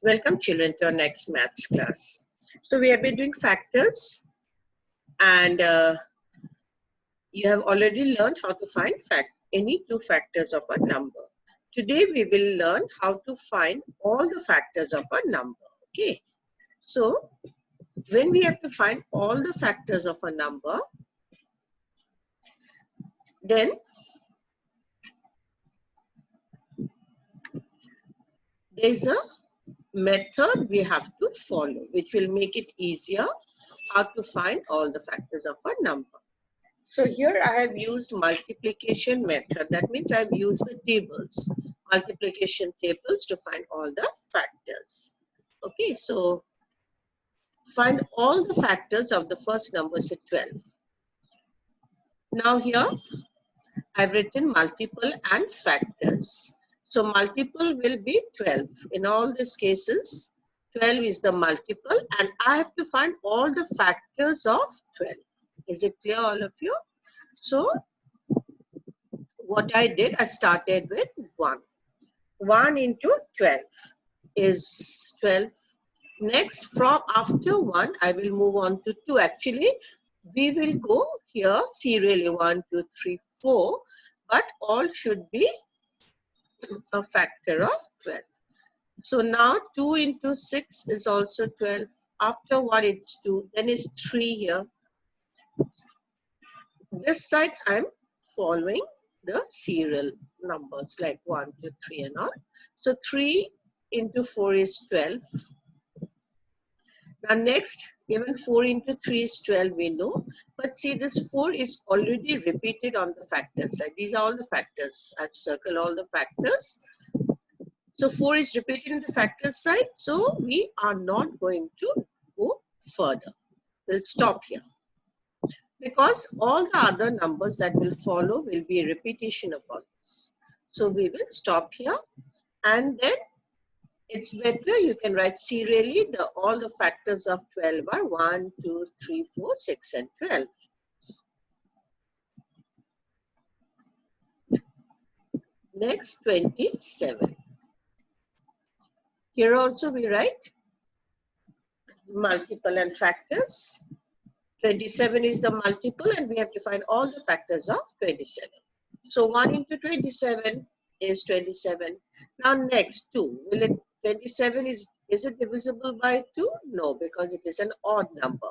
Welcome children to our next maths class. So we have been doing factors and you have already learned how to find any two factors of a number. Today we will learn how to find all the factors of a number. Okay. So when we have to find all the factors of a number, then there's a method we have to follow which will make it easier how to find all the factors of a number. So here I have used multiplication method. That means I've used the tables, multiplication tables to find all the factors. Okay, so find all the factors of the first number, say 12. Now here I've written multiple and factors. So multiple will be 12. In all these cases, 12 is the multiple and I have to find all the factors of 12. Is it clear all of you? So what I did, I started with 1. 1 into 12 is 12. Next, from after 1, I will move on to 2. Actually, we will go here serially 1, 2, 3, 4, but all should be a factor of 12. So now 2 into 6 is also 12. After 1, it's 2. Then it's 3 here. This side, I'm following the serial numbers like 1, 2, 3 and all. So 3 into 4 is 12. Now next, even 4 into 3 is 12, we know. But see, this 4 is already repeated on the factors side. These are all the factors. I've circled all the factors. So 4 is repeated in the factors side. So we are not going to go further. We'll stop here. Because all the other numbers that will follow will be a repetition of all this. So we will stop here and then it's better you can write serially all the factors of 12 are 1, 2, 3, 4, 6 and 12. Next 27. Here also we write multiple and factors. 27 is the multiple and we have to find all the factors of 27. So 1 into 27 is 27. Now next 2. Will it 27 is it divisible by 2? No, because it is an odd number.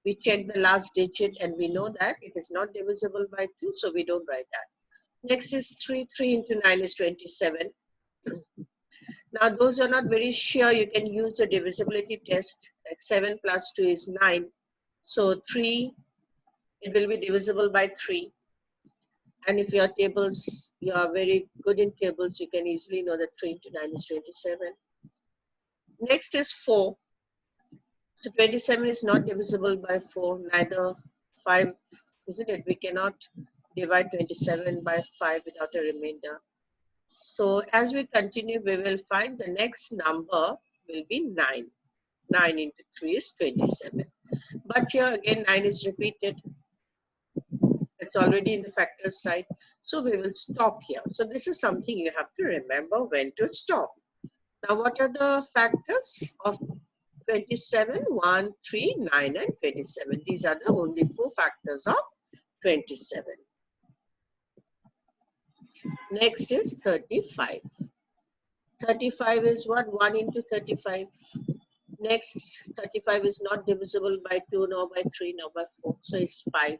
We check the last digit and we know that it is not divisible by 2, so we don't write that. Next is 3. 3 into 9 is 27. Now those are not very sure, you can use the divisibility test. Like 7 plus 2 is 9. So 3, it will be divisible by 3. And if your tables, you are very good in tables, you can easily know that 3 into 9 is 27. Next is 4. So 27 is not divisible by 4, neither 5, isn't it? We cannot divide 27 by 5 without a remainder. So as we continue, we will find the next number will be 9. 9 into 3 is 27. But here again 9 is repeated. It's already in the factors side. So we will stop here. So this is something you have to remember when to stop. Now what are the factors of 27? 1, 3, 9 and 27. These are the only 4 factors of 27. Next is 35. 35 is what? 1 into 35. Next, 35 is not divisible by 2, nor by 3, nor by 4. So it's 5.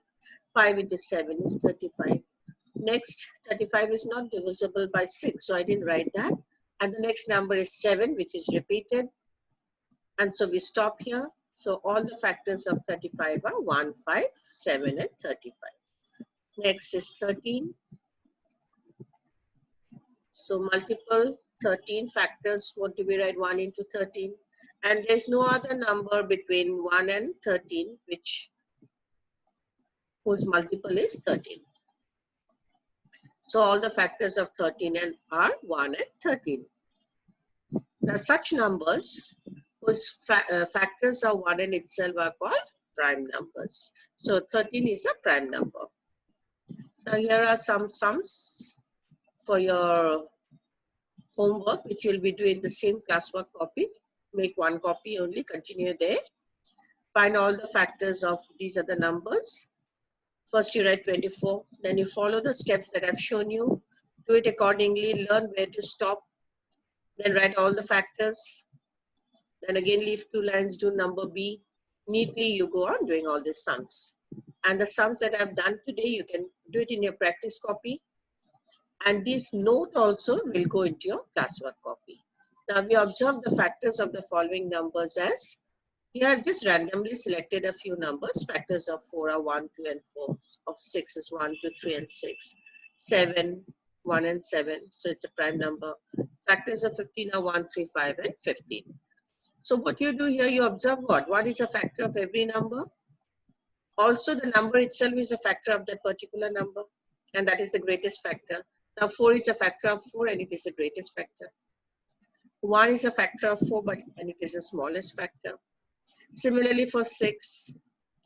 5 into 7 is 35. Next, 35 is not divisible by 6. So I didn't write that. And the next number is 7, which is repeated. And so we stop here. So all the factors of 35 are 1, 5, 7 and 35. Next is 13. So multiple 13 factors. What do we write? 1 into 13. And there's no other number between 1 and 13 whose multiple is 13. So all the factors of 13 are 1 and 13. Now such numbers whose factors are 1 and itself are called prime numbers. So 13 is a prime number. Now here are some sums for your homework which you'll be doing the same classwork copy. make one copy only, continue there. Find all the factors of these are the numbers. First you write 24, then you follow the steps that I've shown you. Do it accordingly, learn where to stop, then write all the factors. Then again leave 2 lines, do number B. Neatly you go on doing all the sums. And the sums that I've done today, you can do it in your practice copy. And this note also will go into your classwork copy. Now we observe the factors of the following numbers as, you have just randomly selected a few numbers. Factors of 4 are 1, 2 and 4. Of 6 is 1, 2, 3 and 6. 7, 1 and 7. So it's a prime number. Factors of 15 are 1, 3, 5 and 15. So what you do here, you observe what? What is a factor of every number? Also the number itself is a factor of that particular number. And that is the greatest factor. Now 4 is a factor of 4 and it is the greatest factor. 1 is a factor of 4 and it is the smallest factor. Similarly for 6,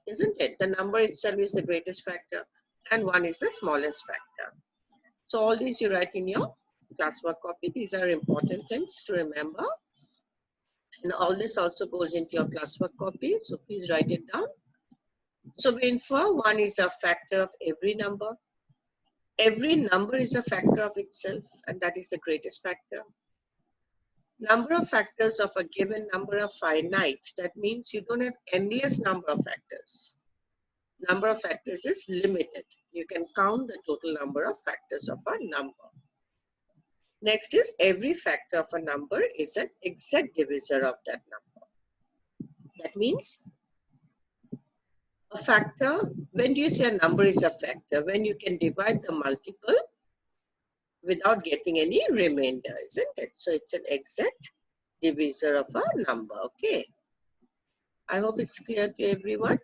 isn't it? The number itself is the greatest factor and 1 is the smallest factor. So all these you write in your classwork copy. These are important things to remember. And all this also goes into your classwork copy. So please write it down. So we infer 1 is a factor of every number. Every number is a factor of itself and that is the greatest factor. Number of factors of a given number are finite. That means you don't have endless number of factors. Number of factors is limited. You can count the total number of factors of a number. Next is every factor of a number is an exact divisor of that number. That means a factor, when do you say a number is a factor? When you can divide the multiple without getting any remainder, isn't it? So it's an exact divisor of a number, okay? I hope it's clear to everyone.